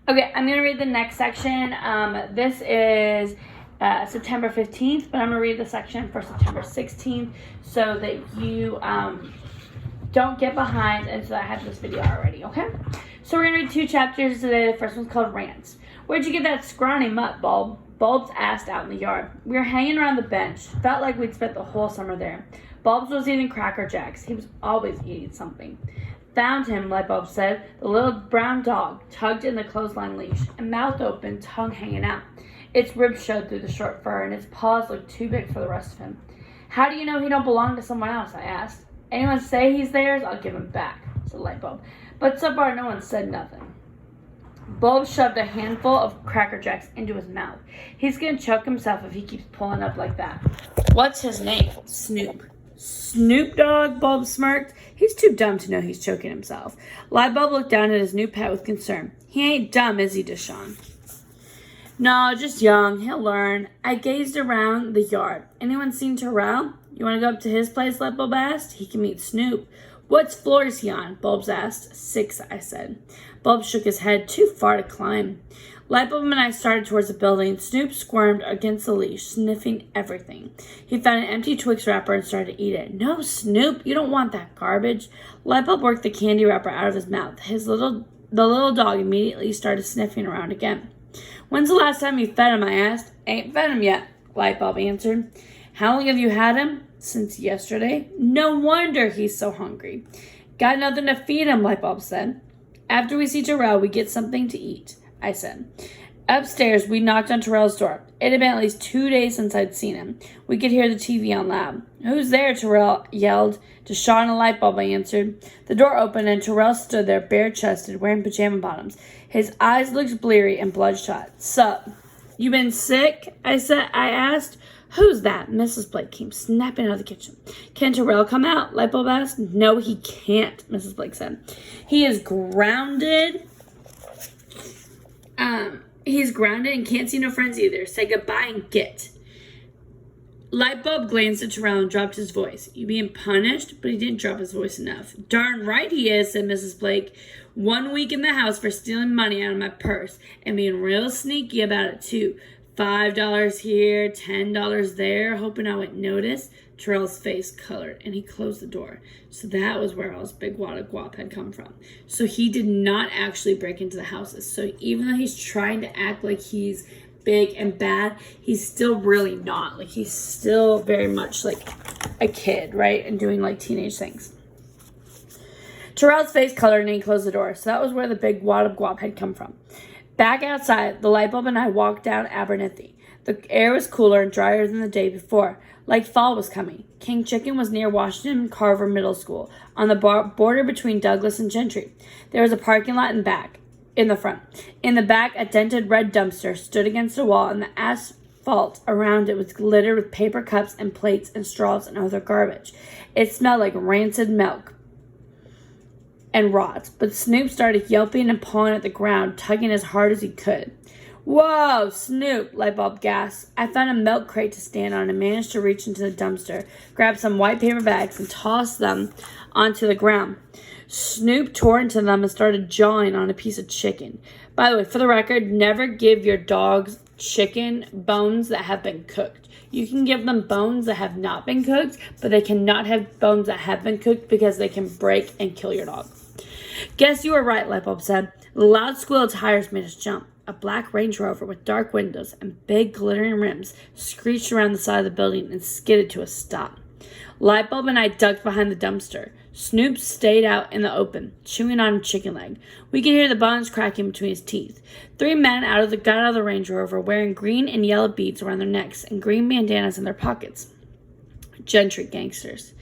Okay, I'm going to read the next section. This is September 15th, but I'm going to read the section for September 16th so that you don't get behind and so that I have this video already, okay? So we're going to read 2 chapters today. The first one's called Rants. Where'd you get that scrawny mutt, Bulb? Bulbs asked out in the yard. We were hanging around the bench. Felt like we'd spent the whole summer there. Bulbs was eating Cracker Jacks. He was always eating something. Found him, Lightbulb said. The little brown dog tugged in the clothesline leash, and mouth open, tongue hanging out. Its ribs showed through the short fur, and its paws looked too big for the rest of him. How do you know he don't belong to someone else? I asked. Anyone say he's theirs, I'll give him back, said Lightbulb. But so far no one said nothing. Bulb shoved a handful of Cracker Jacks into his mouth. He's gonna choke himself if he keeps pulling up like that. What's his name? Snoop. Snoop Dogg, Bulb smirked. He's too dumb to know he's choking himself. Lightbulb looked down at his new pet with concern. He ain't dumb, is he, Deshaun? No, just young. He'll learn. I gazed around the yard. Anyone seen Terrell? You want to go up to his place, Lightbulb asked? He can meet Snoop. What floor is he on? Bulbs asked. 6, I said. Bulb shook his head. Too far to climb. Lightbulb and I started towards the building. Snoop squirmed against the leash, sniffing everything. He found an empty Twix wrapper and started to eat it. No, Snoop, you don't want that garbage. Lightbulb worked the candy wrapper out of his mouth. The little dog immediately started sniffing around again. When's the last time you fed him? I asked. Ain't fed him yet, Lightbulb answered. How long have you had him? Since yesterday. No wonder he's so hungry. Got nothing to feed him, Lightbulb said. After we see Terrell, we get something to eat, I said. Upstairs, we knocked on Terrell's door. It had been at least 2 days since I'd seen him. We could hear the TV on loud. Who's there? Terrell yelled. Deshaun and Lightbulb, I answered. The door opened and Terrell stood there bare-chested, wearing pajama bottoms. His eyes looked bleary and bloodshot. Sup? You been sick? I asked. Who's that? Mrs. Blake came snapping out of the kitchen. Can Terrell come out? Lightbulb asked. No, he can't, Mrs. Blake said. He is grounded. He's grounded and can't see no friends either. Say goodbye and get. Lightbulb glanced at Terrell and dropped his voice. You being punished? But he didn't drop his voice enough. Darn right he is, said Mrs. Blake. 1 week in the house for stealing money out of my purse and being real sneaky about it too. $5 here, $10 there, hoping I wouldn't notice. Terrell's face colored, and he closed the door. So that was where all his big wad of guap had come from. So he did not actually break into the houses. So even though he's trying to act like he's big and bad, he's still really not. Like, he's still very much like a kid, right? And doing like teenage things. Terrell's face colored, and he closed the door. So that was where the big wad of guap had come from. Back outside, the Lightbulb and I walked down Abernethy. The air was cooler and drier than the day before, like fall was coming. King Chicken was near Washington Carver Middle School, on the border between Douglas and Gentry. There was a parking lot in the front. In the back, a dented red dumpster stood against a wall, and the asphalt around it was littered with paper cups and plates and straws and other garbage. It smelled like rancid milk and rot, but Snoop started yelping and pawing at the ground, tugging as hard as he could. Whoa, Snoop, Lightbulb gasped. I found a milk crate to stand on and managed to reach into the dumpster, grab some white paper bags, and toss them onto the ground. Snoop tore into them and started jawing on a piece of chicken. By the way, for the record, never give your dogs chicken bones that have been cooked. You can give them bones that have not been cooked, but they cannot have bones that have been cooked because they can break and kill your dog. Guess you were right, Lightbulb said. The loud squeal of tires made us jump. A black Range Rover with dark windows and big glittering rims screeched around the side of the building and skidded to a stop. Lightbulb and I ducked behind the dumpster. Snoop stayed out in the open, chewing on a chicken leg. We could hear the bones cracking between his teeth. 3 men got out of the Range Rover wearing green and yellow beads around their necks and green bandanas in their pockets. Gentry gangsters.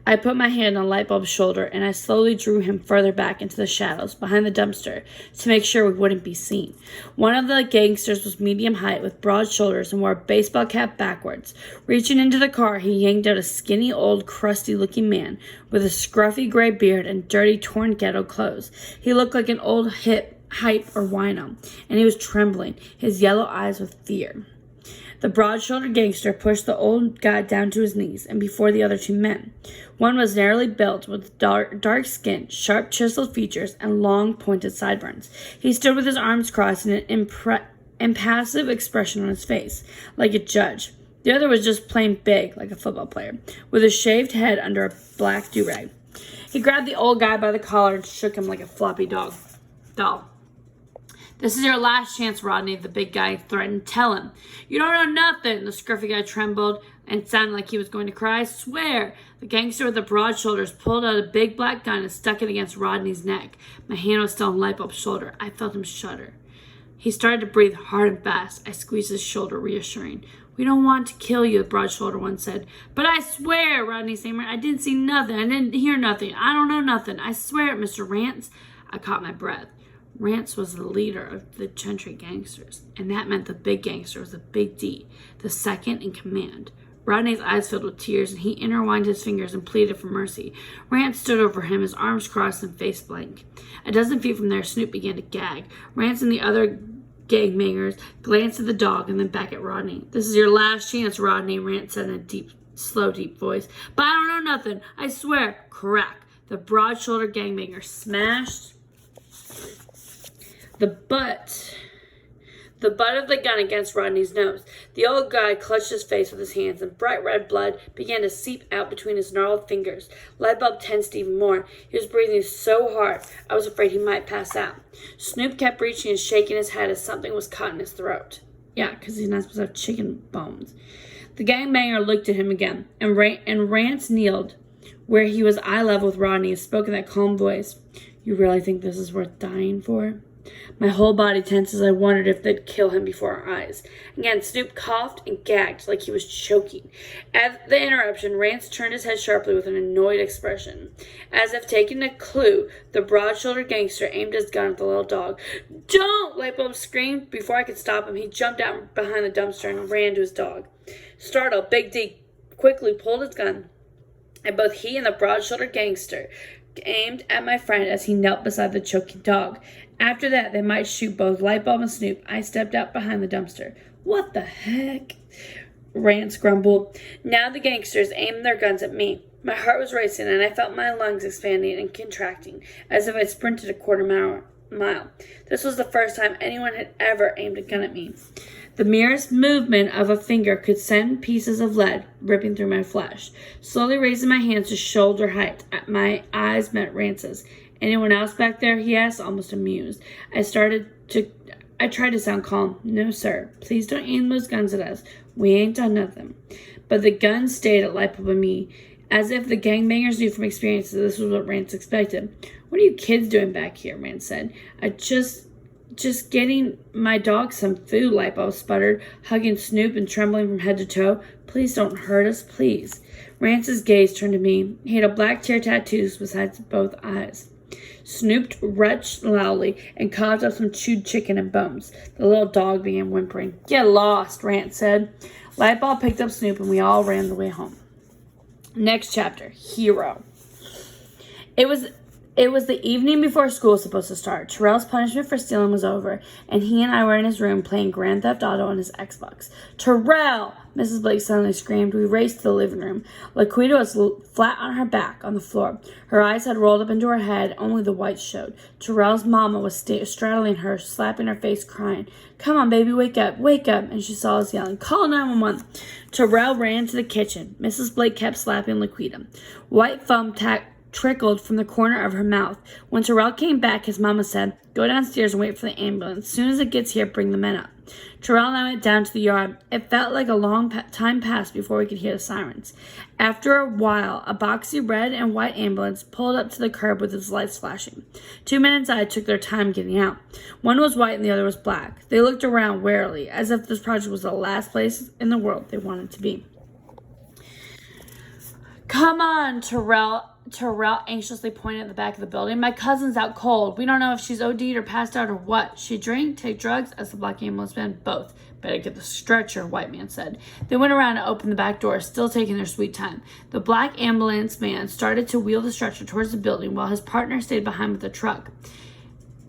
I put my hand on Lightbulb's shoulder and I slowly drew him further back into the shadows behind the dumpster to make sure we wouldn't be seen. One of the gangsters was medium height with broad shoulders and wore a baseball cap backwards. Reaching into the car, he yanked out a skinny, old, crusty-looking man with a scruffy gray beard and dirty, torn ghetto clothes. He looked like an old hype or wino, and he was trembling, his yellow eyes with fear. The broad-shouldered gangster pushed the old guy down to his knees and before the other two men. One was narrowly built with dark skin, sharp chiseled features, and long pointed sideburns. He stood with his arms crossed and an impassive expression on his face, like a judge. The other was just plain big, like a football player, with a shaved head under a black do-rag. He grabbed the old guy by the collar and shook him like a floppy doll. "This is your last chance, Rodney," the big guy threatened. "Tell him." "You don't know nothing." The scruffy guy trembled and sounded like he was going to cry. "I swear." The gangster with the broad shoulders pulled out a big black gun and stuck it against Rodney's neck. My hand was still on Lightbulb's shoulder. I felt him shudder. He started to breathe hard and fast. I squeezed his shoulder, reassuring. "We don't want to kill you," the broad-shouldered one said. "But I swear," Rodney stammered, "I didn't see nothing. I didn't hear nothing. I don't know nothing. I swear it, Mr. Rance." I caught my breath. Rance was the leader of the Gentry gangsters, and that meant the big gangster was the Big D, the second in command. Rodney's eyes filled with tears, and he intertwined his fingers and pleaded for mercy. Rance stood over him, his arms crossed and face blank. A dozen feet from there, Snoop began to gag. Rance and the other gangbangers glanced at the dog and then back at Rodney. "This is your last chance, Rodney," Rance said in a deep voice. "But I don't know nothing. I swear." Crack. The broad-shouldered gangbanger smashed the butt of the gun against Rodney's nose. The old guy clutched his face with his hands, and bright red blood began to seep out between his gnarled fingers. Lightbulb tensed even more. He was breathing so hard, I was afraid he might pass out. Snoop kept reaching and shaking his head as something was caught in his throat. Yeah, because he's not supposed to have chicken bones. The gangbanger looked at him again, and Rance kneeled where he was eye level with Rodney and spoke in that calm voice. "You really think this is worth dying for?" My whole body tensed as I wondered if they'd kill him before our eyes. Again, Snoop coughed and gagged like he was choking. At the interruption, Rance turned his head sharply with an annoyed expression. As if taking a clue, the broad-shouldered gangster aimed his gun at the little dog. "Don't!" Lightbulb screamed. Before I could stop him, he jumped out behind the dumpster and ran to his dog. Startled, Big D quickly pulled his gun, and both he and the broad-shouldered gangster aimed at my friend as he knelt beside the choking dog. After that, they might shoot both Lightbulb and Snoop. I stepped out behind the dumpster. "What the heck?" Rance grumbled. Now the gangsters aimed their guns at me. My heart was racing, and I felt my lungs expanding and contracting, as if I sprinted a quarter mile. This was the first time anyone had ever aimed a gun at me. The merest movement of a finger could send pieces of lead ripping through my flesh. Slowly raising my hands to shoulder height, my eyes met Rance's. "Anyone else back there?" he asked, almost amused. I tried to sound calm. "No, sir. Please don't aim those guns at us. We ain't done nothing." But the gun stayed at Lightbulb and me, as if the gangbangers knew from experience that this was what Rance expected. "What are you kids doing back here?" Rance said. "I just getting my dog some food," Lightbulb sputtered, hugging Snoop and trembling from head to toe. "Please don't hurt us, please." Rance's gaze turned to me. He had a black tear tattoos beside both eyes. Snoop retched loudly and coughed up some chewed chicken and bones. The little dog began whimpering. "Get lost," Rance said. Lightbulb picked up Snoop and we all ran the way home. Next chapter, Hero. It was the evening before school was supposed to start. Terrell's punishment for stealing was over, and he and I were in his room playing Grand Theft Auto on his Xbox. "Terrell!" Mrs. Blake suddenly screamed. We raced to the living room. Laquita was flat on her back on the floor. Her eyes had rolled up into her head. Only the whites showed. Terrell's mama was straddling her, slapping her face, crying. "Come on, baby, wake up, wake up." And she saw us yelling, "Call 911. Terrell ran to the kitchen. Mrs. Blake kept slapping Laquita. White foam trickled from the corner of her mouth. When Terrell came back, his mama said, "Go downstairs and wait for the ambulance. As soon as it gets here, bring the men up." Terrell and I went down to the yard. It felt like a long time passed before we could hear the sirens. After a while, a boxy red and white ambulance pulled up to the curb with its lights flashing. 2 men inside took their time getting out. One was white and the other was black. They looked around warily, as if this project was the last place in the world they wanted to be. "Come on," Terrell anxiously pointed at the back of the building. "My cousin's out cold. We don't know if she's OD'd or passed out or what. She drink, take drugs?" As the black ambulance man. "Both. Better get the stretcher," white man said. They went around and opened the back door, still taking their sweet time. The black ambulance man started to wheel the stretcher towards the building while his partner stayed behind with the truck.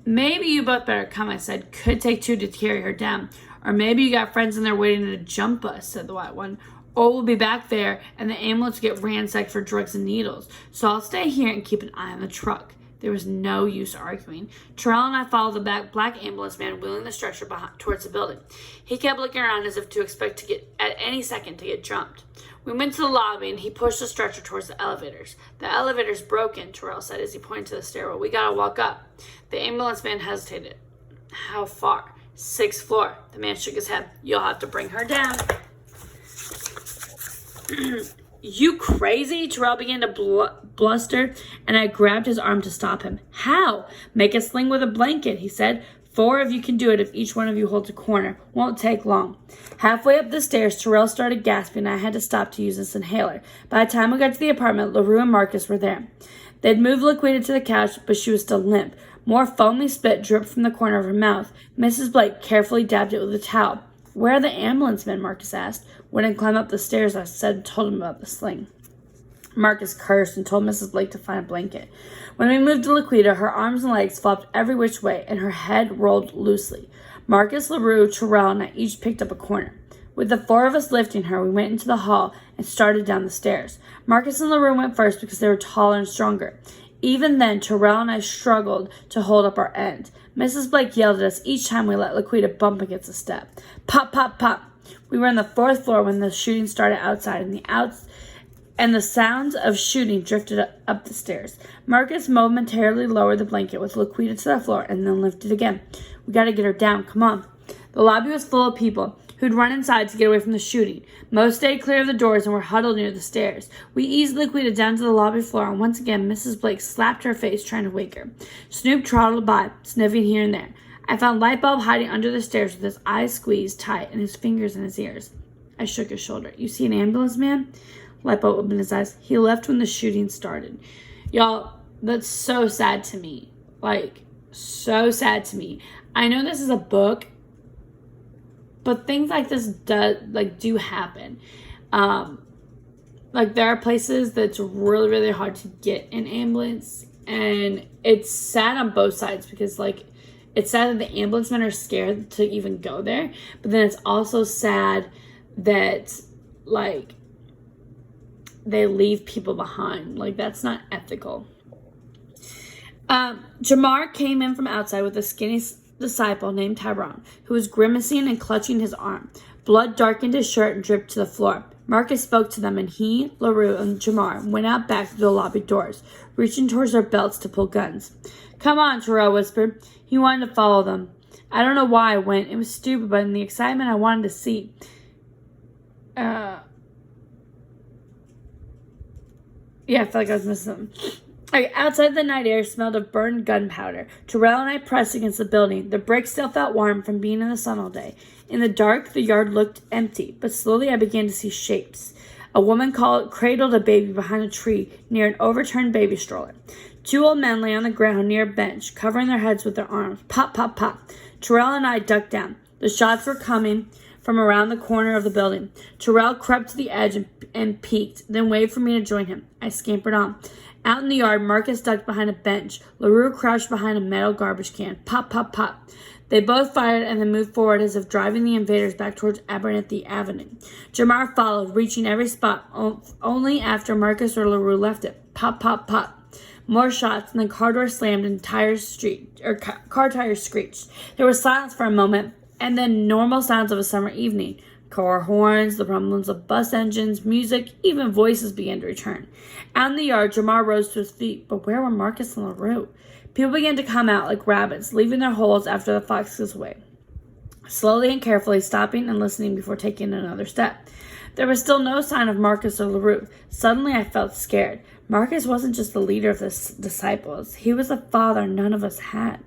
Maybe you both better come, I said. Could take two to carry her down. Or maybe you got friends in there waiting to jump us, said the white one. Or we'll be back there and the ambulance will get ransacked for drugs and needles. So I'll stay here and keep an eye on the truck. There was no use arguing. Terrell and I followed the black ambulance man wheeling the stretcher towards the building. He kept looking around as if to expect to get at any second to get jumped. We went to the lobby and he pushed the stretcher towards the elevators. The elevator's broken, Terrell said as he pointed to the stairwell. We gotta walk up. The ambulance man hesitated. How far? 6th floor. The man shook his head. You'll have to bring her down. You crazy? Terrell began to bluster, and I grabbed his arm to stop him. How? Make a sling with a blanket, he said. 4 of you can do it if each one of you holds a corner. Won't take long. Halfway up the stairs, Terrell started gasping, and I had to stop to use this inhaler. By the time we got to the apartment, LaRue and Marcus were there. They'd moved Laquita to the couch, but she was still limp. More foamy spit dripped from the corner of her mouth. Mrs. Blake carefully dabbed it with a towel. Where are the ambulance men? Marcus asked. When I climbed up the stairs, I said and told him about the sling. Marcus cursed and told Mrs. Blake to find a blanket. When we moved to Laquita, her arms and legs flopped every which way, and her head rolled loosely. Marcus, LaRue, Terrell, and I each picked up a corner. With the 4 of us lifting her, we went into the hall and started down the stairs. Marcus and LaRue went first because they were taller and stronger. Even then, Terrell and I struggled to hold up our end. Mrs. Blake yelled at us each time we let Laquita bump against a step. Pop, pop, pop. We were on the 4th floor when the shooting started outside, and the sounds of shooting drifted up the stairs. Marcus momentarily lowered the blanket with Laquita to the floor and then lifted again. We gotta get her down. Come on. The lobby was full of people who'd run inside to get away from the shooting. Most stayed clear of the doors and were huddled near the stairs. We eased Laquita down to the lobby floor, and once again Mrs. Blake slapped her face trying to wake her. Snoop trotted by, sniffing here and there. I found Lightbulb hiding under the stairs with his eyes squeezed tight and his fingers in his ears. I shook his shoulder. You see an ambulance man? Lightbulb opened his eyes. He left when the shooting started. Y'all, that's so sad to me. Like, so sad to me. I know this is a book, but things like this do happen. There are places that's really, really hard to get an ambulance, and it's sad on both sides because, it's sad that the ambulance men are scared to even go there, but then it's also sad that, they leave people behind. That's not ethical. Jamar came in from outside with a skinny disciple named Tyrone, who was grimacing and clutching his arm. Blood darkened his shirt and dripped to the floor. Marcus spoke to them, and he, LaRue, and Jamar went out back through the lobby doors, reaching towards their belts to pull guns. Come on, Terrell whispered. He wanted to follow them. I don't know why I went. It was stupid, but in the excitement I wanted to see. Yeah, I felt like I was missing something. Outside, the night air smelled of burned gunpowder. Terrell and I pressed against the building. The bricks still felt warm from being in the sun all day. In the dark, the yard looked empty, but slowly I began to see shapes. A woman cradled a baby behind a tree near an overturned baby stroller. 2 old men lay on the ground near a bench, covering their heads with their arms. Pop, pop, pop. Terrell and I ducked down. The shots were coming from around the corner of the building. Terrell crept to the edge and peeked, then waved for me to join him. I scampered on. Out in the yard, Marcus ducked behind a bench. LaRue crouched behind a metal garbage can. Pop, pop, pop. They both fired and then moved forward as if driving the invaders back towards Abernathy Avenue. Jamar followed, reaching every spot only after Marcus or LaRue left it. Pop, pop, pop. More shots, and the car door slammed and car tires screeched. There was silence for a moment, and then normal sounds of a summer evening. Car horns, the rumblings of bus engines, music, even voices began to return. Out in the yard, Jamar rose to his feet, but where were Marcus and LaRue? People began to come out like rabbits, leaving their holes after the fox was away. Slowly and carefully, stopping and listening before taking another step. There was still no sign of Marcus or LaRue. Suddenly, I felt scared. Marcus wasn't just the leader of the disciples. He was the father none of us had.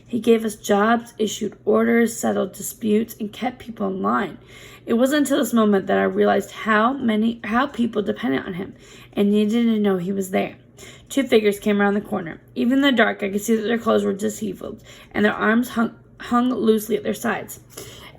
He gave us jobs, issued orders, settled disputes, and kept people in line. It wasn't until this moment that I realized how people depended on him and needed to know he was there. 2 figures came around the corner. Even in the dark, I could see that their clothes were disheveled, and their arms hung loosely at their sides.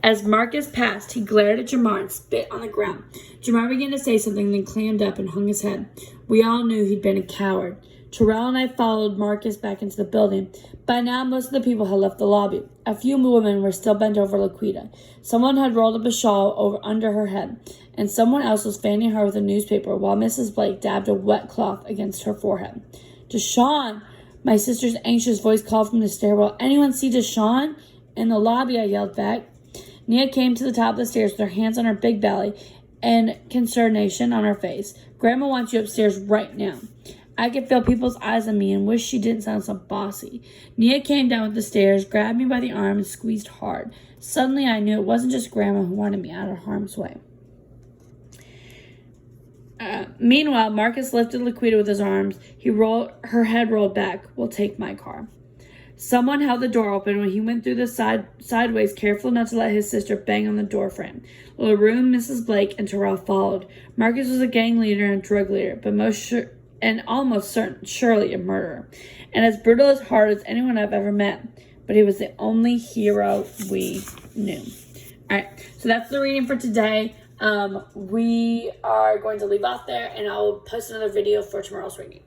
As Marcus passed, he glared at Jamar and spit on the ground. Jamar began to say something, then clammed up and hung his head. We all knew he'd been a coward. Terrell and I followed Marcus back into the building. By now, most of the people had left the lobby. A few women were still bent over Laquita. Someone had rolled up a shawl under her head, and someone else was fanning her with a newspaper while Mrs. Blake dabbed a wet cloth against her forehead. Deshawn! My sister's anxious voice called from the stairwell. Anyone see Deshawn? In the lobby, I yelled back. Nia came to the top of the stairs with her hands on her big belly and consternation on her face. Grandma wants you upstairs right now. I could feel people's eyes on me and wish she didn't sound so bossy. Nia came down the stairs, grabbed me by the arm, and squeezed hard. Suddenly, I knew it wasn't just Grandma who wanted me out of harm's way. Meanwhile, Marcus lifted Laquita with his arms. Her head rolled back. We'll take my car. Someone held the door open when he went through the sideways, careful not to let his sister bang on the door frame. LaRue, Mrs. Blake, and Terrell followed. Marcus was a gang leader and drug leader, but almost surely a murderer, and as brutal as hard as anyone I've ever met. But he was the only hero we knew. All right, so that's the reading for today. We are going to leave off there, and I'll post another video for tomorrow's reading.